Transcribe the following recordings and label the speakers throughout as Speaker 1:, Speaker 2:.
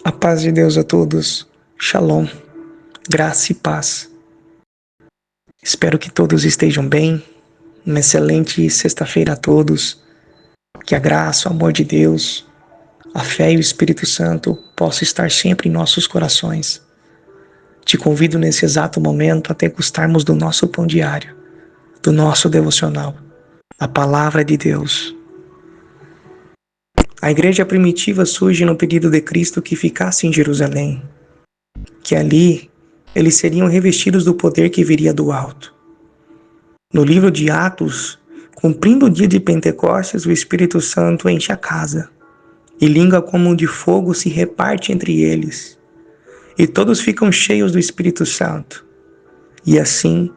Speaker 1: A paz de Deus a todos. Shalom, graça e paz. Espero que todos estejam bem. Uma excelente sexta-feira a todos. Que a graça, o amor de Deus, a fé e o Espírito Santo possam estar sempre em nossos corações. Te convido nesse exato momento a degustarmos do nosso pão diário, do nosso devocional, a palavra de Deus. A igreja primitiva surge no pedido de Cristo que ficasse em Jerusalém, que ali eles seriam revestidos do poder que viria do alto. No livro de Atos, cumprindo o dia de Pentecostes, o Espírito Santo enche a casa, e língua como de fogo se reparte entre eles, e todos ficam cheios do Espírito Santo. E assim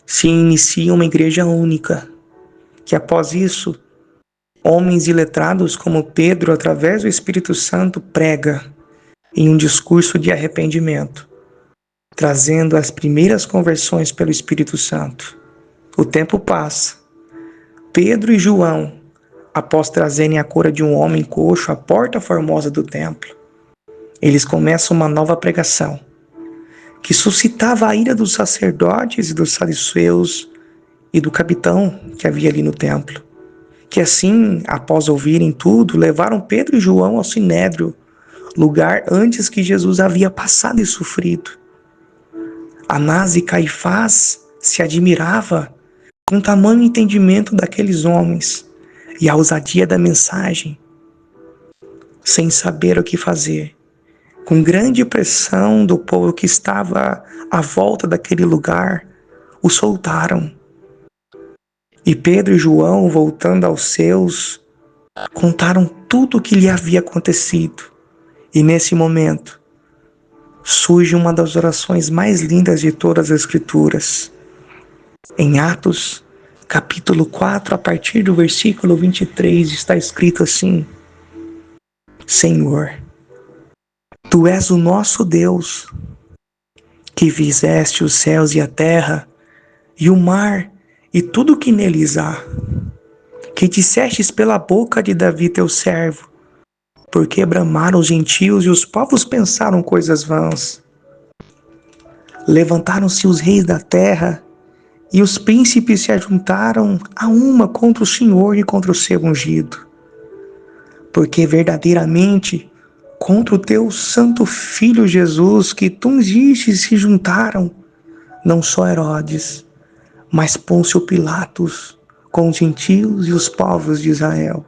Speaker 1: se inicia uma igreja única, que após isso, homens iletrados como Pedro, através do Espírito Santo, prega em um discurso de arrependimento, trazendo as primeiras conversões pelo Espírito Santo. O tempo passa. Pedro e João, após trazerem a cura de um homem coxo à porta formosa do templo, eles começam uma nova pregação, que suscitava a ira dos sacerdotes e dos saduceus e do capitão que havia ali no templo, que assim, após ouvirem tudo, levaram Pedro e João ao Sinédrio, lugar antes que Jesus havia passado e sofrido. Anás e Caifás se admirava com o tamanho entendimento daqueles homens e a ousadia da mensagem. Sem saber o que fazer, com grande pressão do povo que estava à volta daquele lugar, o soltaram. E Pedro e João, voltando aos seus, contaram tudo o que lhe havia acontecido. E nesse momento, surge uma das orações mais lindas de todas as Escrituras. Em Atos, capítulo 4, a partir do versículo 23, está escrito assim: Senhor, Tu és o nosso Deus, que fizeste os céus e a terra, e o mar, e tudo o que neles há, que dissestes pela boca de Davi teu servo, porque bramaram os gentios e os povos pensaram coisas vãs. Levantaram-se os reis da terra, e os príncipes se ajuntaram a uma contra o Senhor e contra o seu ungido. Porque verdadeiramente contra o teu santo Filho Jesus, que tu ungiste, se juntaram, não só Herodes, mas Pôncio Pilatos, com os gentios e os povos de Israel,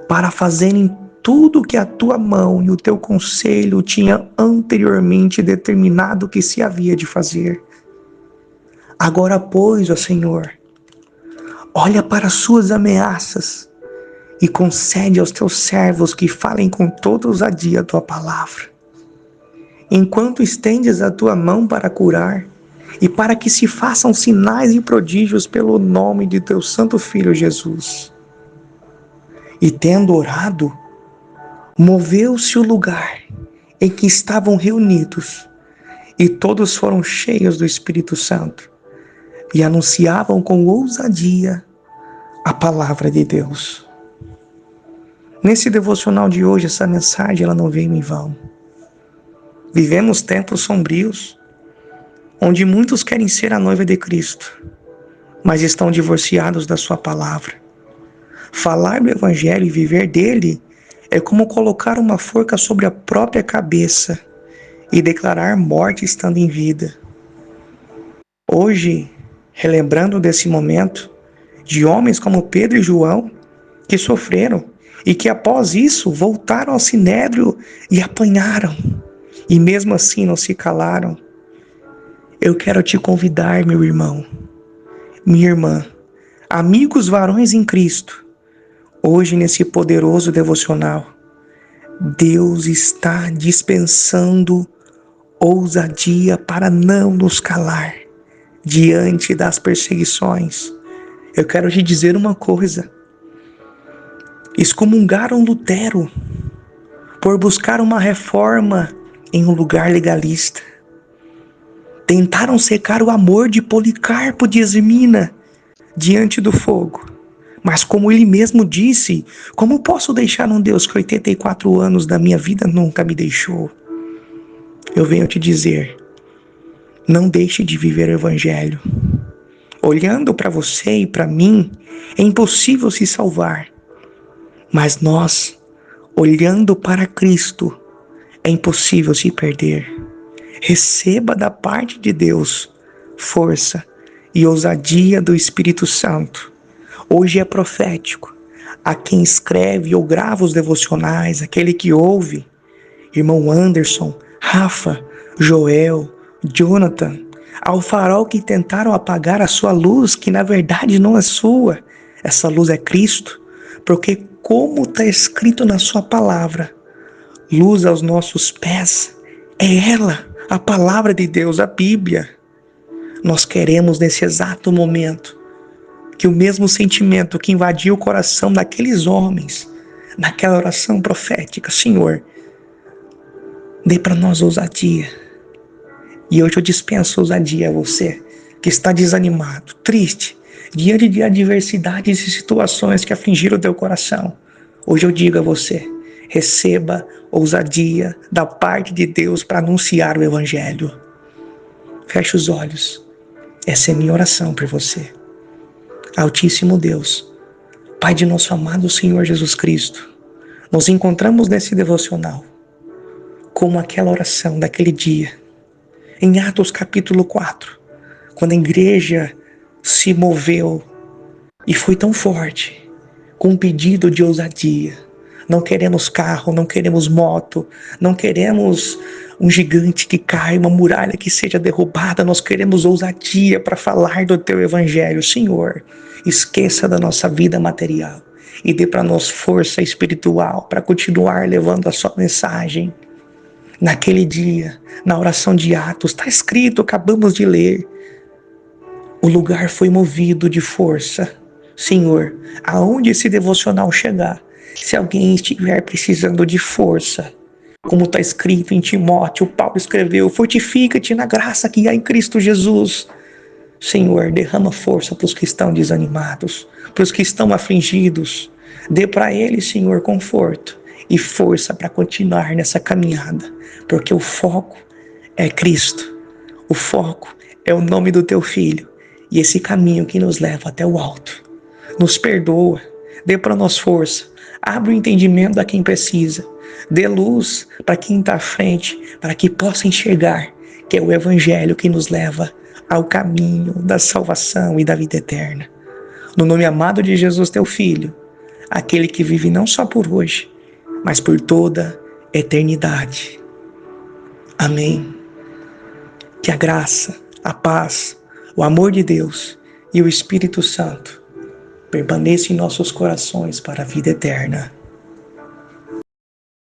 Speaker 1: para fazerem tudo o que a tua mão e o teu conselho tinha anteriormente determinado que se havia de fazer. Agora, pois, ó Senhor, olha para as suas ameaças e concede aos teus servos que falem com toda ousadia a tua palavra, enquanto estendes a tua mão para curar, e para que se façam sinais e prodígios pelo nome de teu santo Filho Jesus. E tendo orado, moveu-se o lugar em que estavam reunidos, e todos foram cheios do Espírito Santo, e anunciavam com ousadia a palavra de Deus. Nesse devocional de hoje, essa mensagem ela não veio em vão. Vivemos tempos sombrios, onde muitos querem ser a noiva de Cristo, mas estão divorciados da sua palavra. Falar do Evangelho e viver dele é como colocar uma forca sobre a própria cabeça e declarar morte estando em vida. Hoje, relembrando desse momento, de homens como Pedro e João, que sofreram e que após isso voltaram ao Sinédrio e apanharam, e mesmo assim não se calaram, eu quero te convidar, meu irmão, minha irmã, amigos varões em Cristo, hoje nesse poderoso devocional, Deus está dispensando ousadia para não nos calar diante das perseguições. Eu quero te dizer uma coisa: excomungaram Lutero por buscar uma reforma em um lugar legalista. Tentaram secar o amor de Policarpo de Esmina diante do fogo, Mas como ele mesmo disse, como posso deixar um Deus que 84 anos da minha vida nunca me deixou? Eu venho te dizer, não deixe de viver o Evangelho. Olhando para você e para mim, é impossível se salvar. Mas nós, olhando para Cristo, é impossível se perder. Receba da parte de Deus força e ousadia do Espírito Santo. Hoje é profético. A quem escreve ou grava os devocionais, aquele que ouve, irmão Anderson, Rafa, Joel, Jonathan, ao farol que tentaram apagar a sua luz, que na verdade não é sua, essa luz é Cristo, porque como está escrito na sua palavra, luz aos nossos pés, é ela, a palavra de Deus, a Bíblia. Nós queremos nesse exato momento que o mesmo sentimento que invadiu o coração daqueles homens, naquela oração profética, Senhor, dê para nós ousadia. E hoje eu dispenso ousadia a você que está desanimado, triste, diante de adversidades e situações que afligiram o teu coração. Hoje eu digo a você, receba ousadia da parte de Deus para anunciar o Evangelho. Feche os olhos. Essa é a minha oração por você. Altíssimo Deus, Pai de nosso amado Senhor Jesus Cristo, nos encontramos nesse devocional, como aquela oração daquele dia, em Atos capítulo 4, quando a igreja se moveu e foi tão forte, com um pedido de ousadia. Não queremos carro, não queremos moto, não queremos um gigante que caia, uma muralha que seja derrubada. Nós queremos ousadia para falar do teu evangelho. Senhor, esqueça da nossa vida material e dê para nós força espiritual para continuar levando a sua mensagem. Naquele dia, na oração de Atos, está escrito, acabamos de ler, o lugar foi movido de força. Senhor, aonde esse devocional chegar, se alguém estiver precisando de força, como está escrito em Timóteo, Paulo escreveu, fortifica-te na graça que há em Cristo Jesus. Senhor, derrama força para os que estão desanimados, para os que estão afligidos. Dê para eles, Senhor, conforto e força para continuar nessa caminhada, porque o foco é Cristo, o foco é o nome do teu Filho e esse caminho que nos leva até o alto. Nos perdoa, dê para nós força, abre o entendimento a quem precisa, dê luz para quem está à frente, para que possa enxergar que é o Evangelho que nos leva ao caminho da salvação e da vida eterna. No nome amado de Jesus, teu Filho, aquele que vive não só por hoje, mas por toda eternidade. Amém. Que a graça, a paz, o amor de Deus e o Espírito Santo permaneçam em nossos corações para a vida eterna.